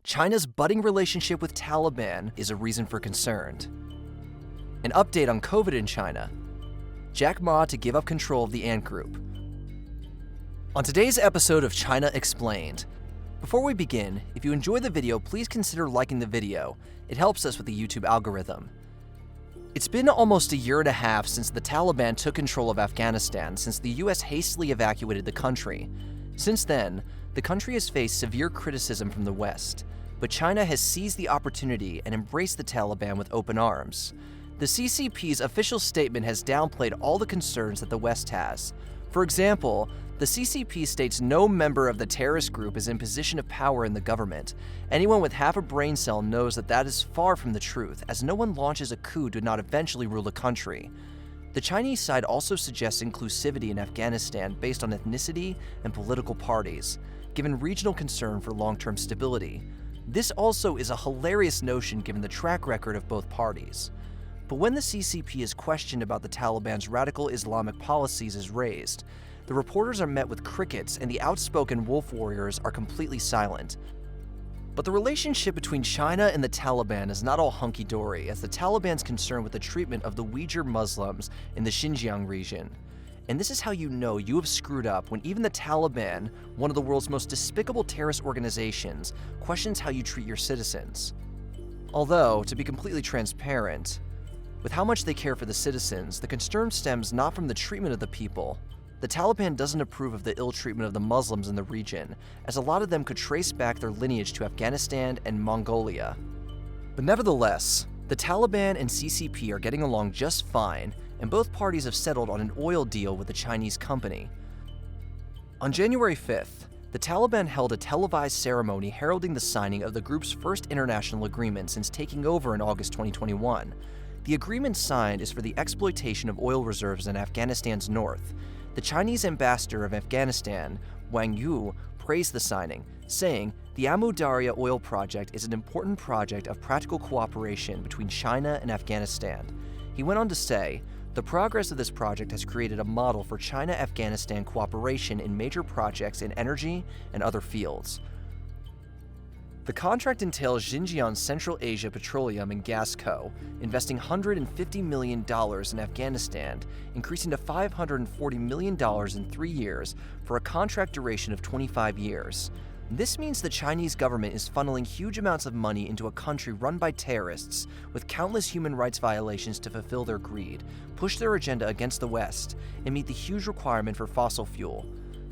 China's budding relationship with Taliban is a reason for concern. An update on COVID in China. Jack Ma to give up control of the Ant Group. On today's episode of China Explained, before we begin, if you enjoy the video, please consider liking the video. It helps us with the YouTube algorithm. It's been almost a year and a half since the Taliban took control of Afghanistan, since the US hastily evacuated the country. Since then, the country has faced severe criticism from the West, but China has seized the opportunity and embraced the Taliban with open arms. The CCP's official statement has downplayed all the concerns that the West has. For example, the CCP states no member of the terrorist group is in position of power in the government. Anyone with half a brain cell knows that that is far from the truth, as no one launches a coup to not eventually rule the country. The Chinese side also suggests inclusivity in Afghanistan based on ethnicity and political parties, given regional concern for long-term stability. This also is a hilarious notion given the track record of both parties. But when the CCP is questioned about the Taliban's radical Islamic policies is raised, the reporters are met with crickets and the outspoken wolf warriors are completely silent. But the relationship between China and the Taliban is not all hunky-dory, as the Taliban's concerned with the treatment of the Uyghur Muslims in the Xinjiang region. And this is how you know you have screwed up when even the Taliban, one of the world's most despicable terrorist organizations, questions how you treat your citizens. Although, to be completely transparent, with how much they care for the citizens, the concern stems not from the treatment of the people. The Taliban doesn't approve of the ill treatment of the Muslims in the region, as a lot of them could trace back their lineage to Afghanistan and Mongolia. But nevertheless, the Taliban and CCP are getting along just fine, and both parties have settled on an oil deal with a Chinese company. On January 5th, the Taliban held a televised ceremony heralding the signing of the group's first international agreement since taking over in August 2021. The agreement signed is for the exploitation of oil reserves in Afghanistan's north. The Chinese ambassador of Afghanistan, Wang Yu, praised the signing, saying, "The Amu Darya oil project is an important project of practical cooperation between China and Afghanistan." He went on to say, "The progress of this project has created a model for China-Afghanistan cooperation in major projects in energy and other fields." The contract entails Xinjiang Central Asia Petroleum and Gas Co. investing $150 million in Afghanistan, increasing to $540 million in 3 years for a contract duration of 25 years. This means the Chinese government is funneling huge amounts of money into a country run by terrorists with countless human rights violations to fulfill their greed, push their agenda against the West, and meet the huge requirement for fossil fuel.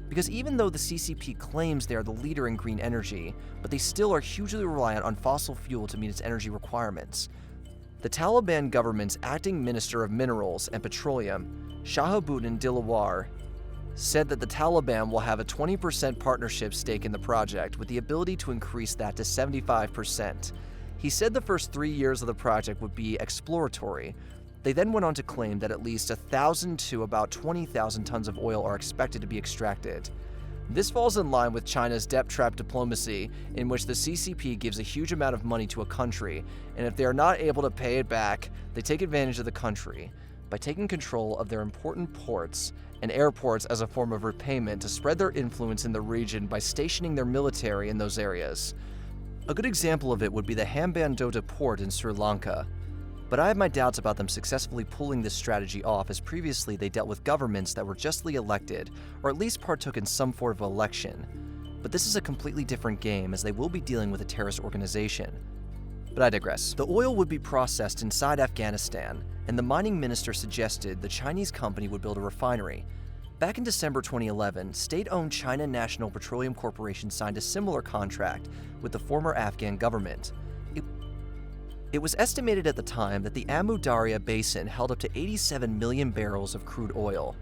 Because even though the CCP claims they are the leader in green energy, but they still are hugely reliant on fossil fuel to meet its energy requirements. The Taliban government's acting Minister of Minerals and Petroleum, Shahabuddin Dilawar, said that the Taliban will have a 20% partnership stake in the project, with the ability to increase that to 75%. He said the first 3 years of the project would be exploratory. They then went on to claim that at least 1,000 to about 20,000 tons of oil are expected to be extracted. This falls in line with China's debt trap diplomacy, in which the CCP gives a huge amount of money to a country, and if they are not able to pay it back, they take advantage of the country by taking control of their important ports and airports as a form of repayment to spread their influence in the region by stationing their military in those areas. A good example of it would be the Hambantota port in Sri Lanka. But I have my doubts about them successfully pulling this strategy off, as previously they dealt with governments that were justly elected, or at least partook in some form of election. But this is a completely different game, as they will be dealing with a terrorist organization. But I digress. The oil would be processed inside Afghanistan, and the mining minister suggested the Chinese company would build a refinery. Back in December 2011, state-owned China National Petroleum Corporation signed a similar contract with the former Afghan government. It was estimated at the time that the Amu Darya Basin held up to 87 million barrels of crude oil,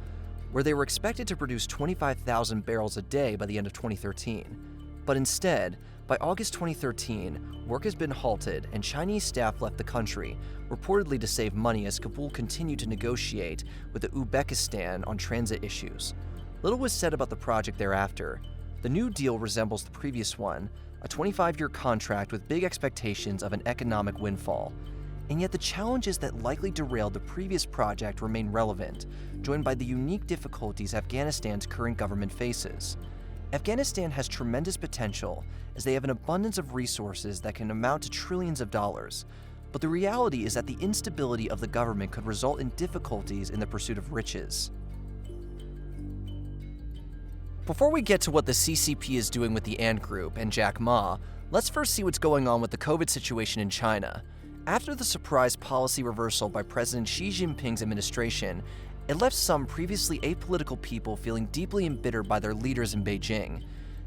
where they were expected to produce 25,000 barrels a day by the end of 2013. But instead, by August 2013, work has been halted and Chinese staff left the country, reportedly to save money as Kabul continued to negotiate with Uzbekistan on transit issues. Little was said about the project thereafter. The new deal resembles the previous one, a 25-year contract with big expectations of an economic windfall. And yet the challenges that likely derailed the previous project remain relevant, joined by the unique difficulties Afghanistan's current government faces. Afghanistan has tremendous potential as they have an abundance of resources that can amount to trillions of dollars. But the reality is that the instability of the government could result in difficulties in the pursuit of riches. Before we get to what the CCP is doing with the Ant Group and Jack Ma, let's first see what's going on with the COVID situation in China. After the surprise policy reversal by President Xi Jinping's administration, it left some previously apolitical people feeling deeply embittered by their leaders in Beijing.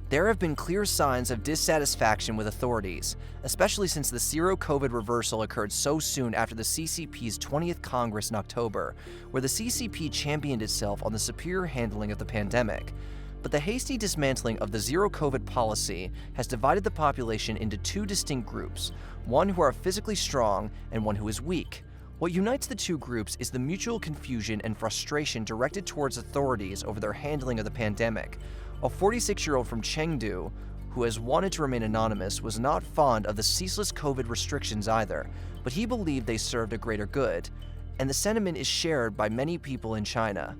There have been clear signs of dissatisfaction with authorities, especially since the zero-COVID reversal occurred so soon after the CCP's 20th Congress in October, where the CCP championed itself on the superior handling of the pandemic. But the hasty dismantling of the zero-COVID policy has divided the population into two distinct groups, one who are physically strong and one who is weak. What unites the two groups is the mutual confusion and frustration directed towards authorities over their handling of the pandemic. A 46-year-old from Chengdu, who has wanted to remain anonymous, was not fond of the ceaseless COVID restrictions either, but he believed they served a greater good, and the sentiment is shared by many people in China.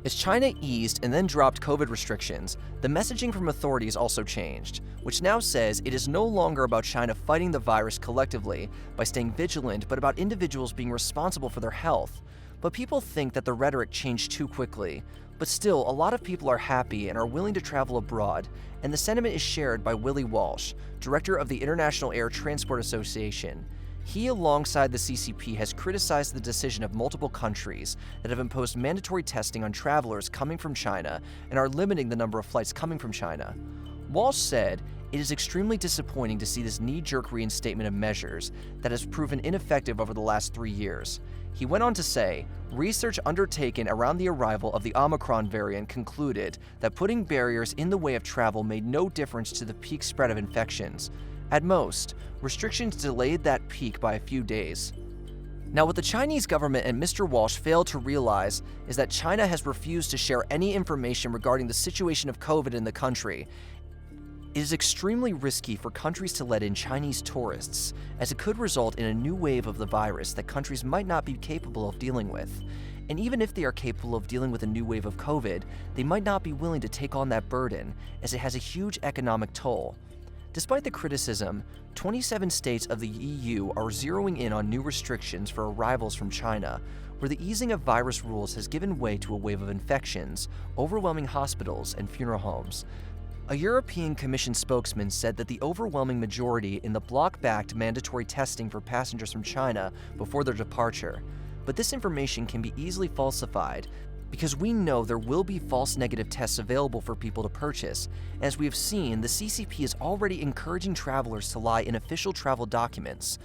As China eased and then dropped COVID restrictions, the messaging from authorities also changed, which now says it is no longer about China fighting the virus collectively by staying vigilant, but about individuals being responsible for their health. But people think that the rhetoric changed too quickly. But still, a lot of people are happy and are willing to travel abroad, and the sentiment is shared by Willie Walsh, director of the International Air Transport Association. He, alongside the CCP, has criticized the decision of multiple countries that have imposed mandatory testing on travelers coming from China and are limiting the number of flights coming from China. Walsh said, "It is extremely disappointing to see this knee-jerk reinstatement of measures that has proven ineffective over the last 3 years." He went on to say, research undertaken around the arrival of the Omicron variant concluded that putting barriers in the way of travel made no difference to the peak spread of infections. At most, restrictions delayed that peak by a few days. Now, what the Chinese government and Mr. Walsh failed to realize is that China has refused to share any information regarding the situation of COVID in the country. It is extremely risky for countries to let in Chinese tourists, as it could result in a new wave of the virus that countries might not be capable of dealing with. And even if they are capable of dealing with a new wave of COVID, they might not be willing to take on that burden, as it has a huge economic toll. Despite the criticism, 27 states of the EU are zeroing in on new restrictions for arrivals from China, where the easing of virus rules has given way to a wave of infections, overwhelming hospitals and funeral homes. A European Commission spokesman said that the overwhelming majority in the bloc-backed mandatory testing for passengers from China before their departure. But this information can be easily falsified, because we know there will be false negative tests available for people to purchase. As we have seen, the CCP is already encouraging travelers to lie in official travel documents.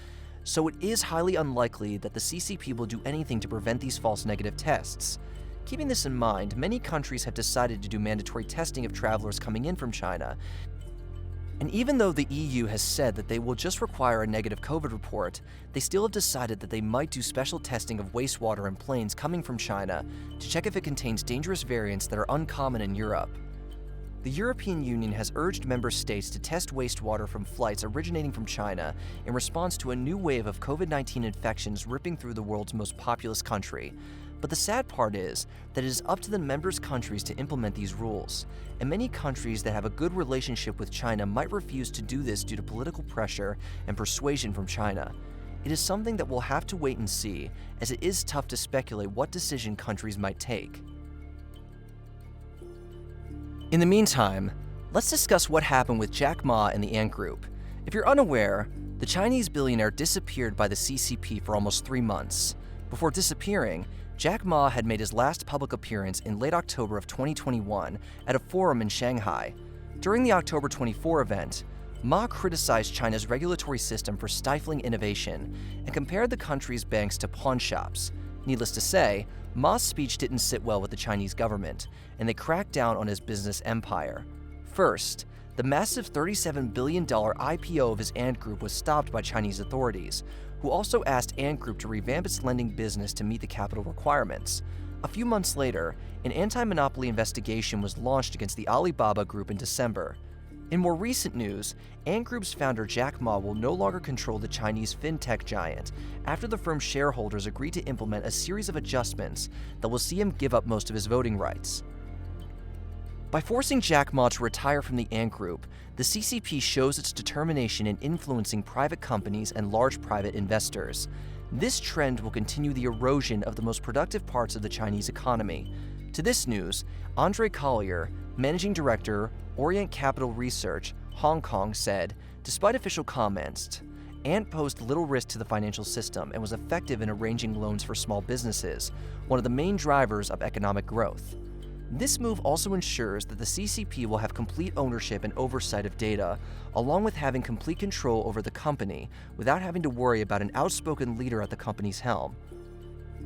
So it is highly unlikely that the CCP will do anything to prevent these false negative tests. Keeping this in mind, many countries have decided to do mandatory testing of travelers coming in from China. And even though the EU has said that they will just require a negative COVID report, they still have decided that they might do special testing of wastewater in planes coming from China to check if it contains dangerous variants that are uncommon in Europe. The European Union has urged member states to test wastewater from flights originating from China in response to a new wave of COVID-19 infections ripping through the world's most populous country. But the sad part is that it is up to the members' countries to implement these rules, and many countries that have a good relationship with China might refuse to do this due to political pressure and persuasion from China. It is something that we'll have to wait and see, as it is tough to speculate what decision countries might take. In the meantime, let's discuss what happened with Jack Ma and the Ant Group. If you're unaware, the Chinese billionaire disappeared by the CCP for almost 3 months. Before disappearing, Jack Ma had made his last public appearance in late October of 2021 at a forum in Shanghai. During the October 24 event, Ma criticized China's regulatory system for stifling innovation and compared the country's banks to pawn shops. Needless to say, Ma's speech didn't sit well with the Chinese government, and they cracked down on his business empire. First, the massive $37 billion IPO of his Ant Group was stopped by Chinese authorities, who also asked Ant Group to revamp its lending business to meet the capital requirements. A few months later, an anti-monopoly investigation was launched against the Alibaba Group in December. In more recent news, Ant Group's founder Jack Ma will no longer control the Chinese fintech giant after the firm's shareholders agreed to implement a series of adjustments that will see him give up most of his voting rights. By forcing Jack Ma to retire from the Ant Group, the CCP shows its determination in influencing private companies and large private investors. This trend will continue the erosion of the most productive parts of the Chinese economy. To this news, Andre Collier, Managing Director, Orient Capital Research, Hong Kong, said, despite official comments, Ant posed little risk to the financial system and was effective in arranging loans for small businesses, one of the main drivers of economic growth. This move also ensures that the CCP will have complete ownership and oversight of data, along with having complete control over the company without having to worry about an outspoken leader at the company's helm.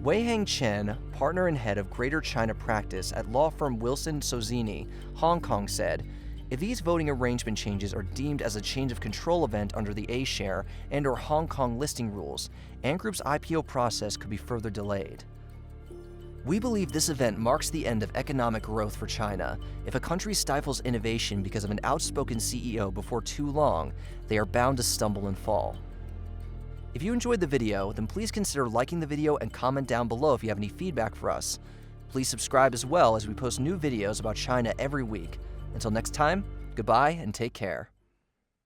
Wei-Hang Chen, partner and head of Greater China practice at law firm Wilson Sonsini, Hong Kong, said, if these voting arrangement changes are deemed as a change of control event under the A-share and/or Hong Kong listing rules, Ant Group's IPO process could be further delayed. We believe this event marks the end of economic growth for China. If a country stifles innovation because of an outspoken CEO before too long, they are bound to stumble and fall. If you enjoyed the video, then please consider liking the video and comment down below if you have any feedback for us. Please subscribe as well, as we post new videos about China every week. Until next time, goodbye and take care.